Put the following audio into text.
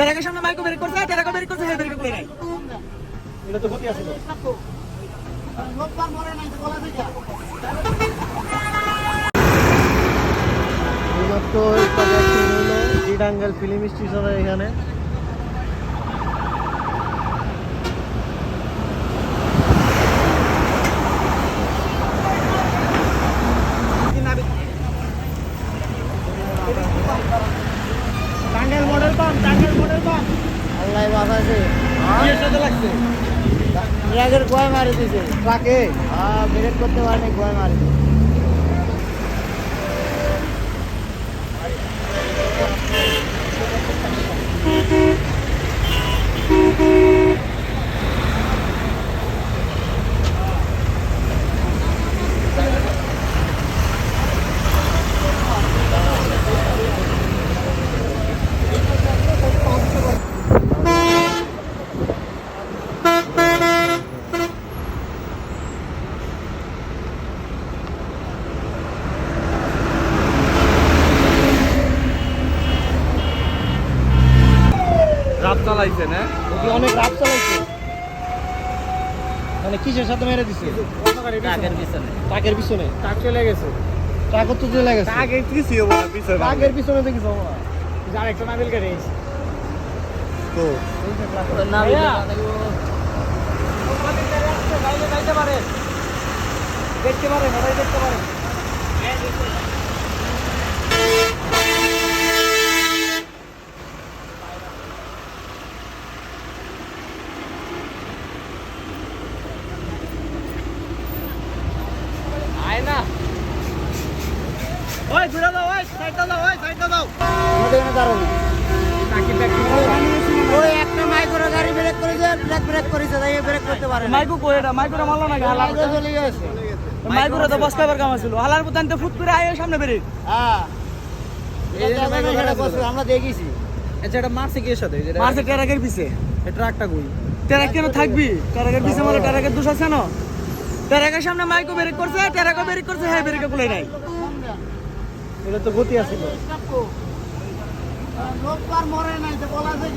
ট্রাকের সামনে মাইকো ব্রেক করছে, ট্রাকও ব্রেক করছে, হ্যাঁ ব্রেক করে নাই। এটা তো ক্ষতি আছে। এইমাত্র একটা অ্যাক্সিডেন্ট হলো জিডাঙ্গেল ফিল্ম স্টেশনের এখানে। Tangail model pump, Tangail model pump. আল্লাহ বাঁচাইছে। এর সাথে লাগছে ট্রাকের গোয় মারি দিয়েছে। ট্রাকে। হ্যাঁ, ব্রেক করতে পারেনি, গোয় মারি দিয়েছে। রাত চালাইছে না? ওকে অনেক রাত চালাইছে। মানে কিসের সাথে মেরে দিছে? ট্রাকের পিছনে। ট্রাকের পিছনে। ট্রাক চলে গেছে। ট্রাকও তো চলে গেছে। ট্রাকে কিছু হবে না পিছনে। ট্রাকের পিছনে তো কিছু হবে না। যার একটা নাবিল গাড়ি আছে। তো দেখতে পারে, সবাই দেখতে পারে। আয় না। ওই ঘুরে দাও, ওই সাইডটা দাও, ওই সাইডটা দাও। আমাদের এখানে দাঁড়াবো। টাকি টাকি ওই একটা মাইক্রো গাড়ি ব্রেক করেছে, ব্রেক করেছে, তাই ব্রেক করতে পারে না। মাইকু কই এটা? মাইকুরা মারলো না হালার। মাইক্রো চলে গেছে। মাইকুরা তো বসকাবার কাম ছিল। হালার পুতানতে ফুট করে আয় সামনে বেরে। হ্যাঁ, এটা জানা না, সেটা বসে আমরা দেখেছি। আচ্ছা এটা মারছে কি এর সাথে? মারছে ট্রাকের পিছে। এই ট্রাকটা কই? ট্রাক কেন থাকবি? ট্রাকের পিছে মানে ট্রাকের দোষ আছে না? ট্রাকের সামনে মাইকো ব্রেক করছে, ট্রাকও ব্রেক করছে, হ্যাঁ ব্রেক করে নাই। এটা তো গতি আছিল। লোক পার মরে নাই তো বলা যায়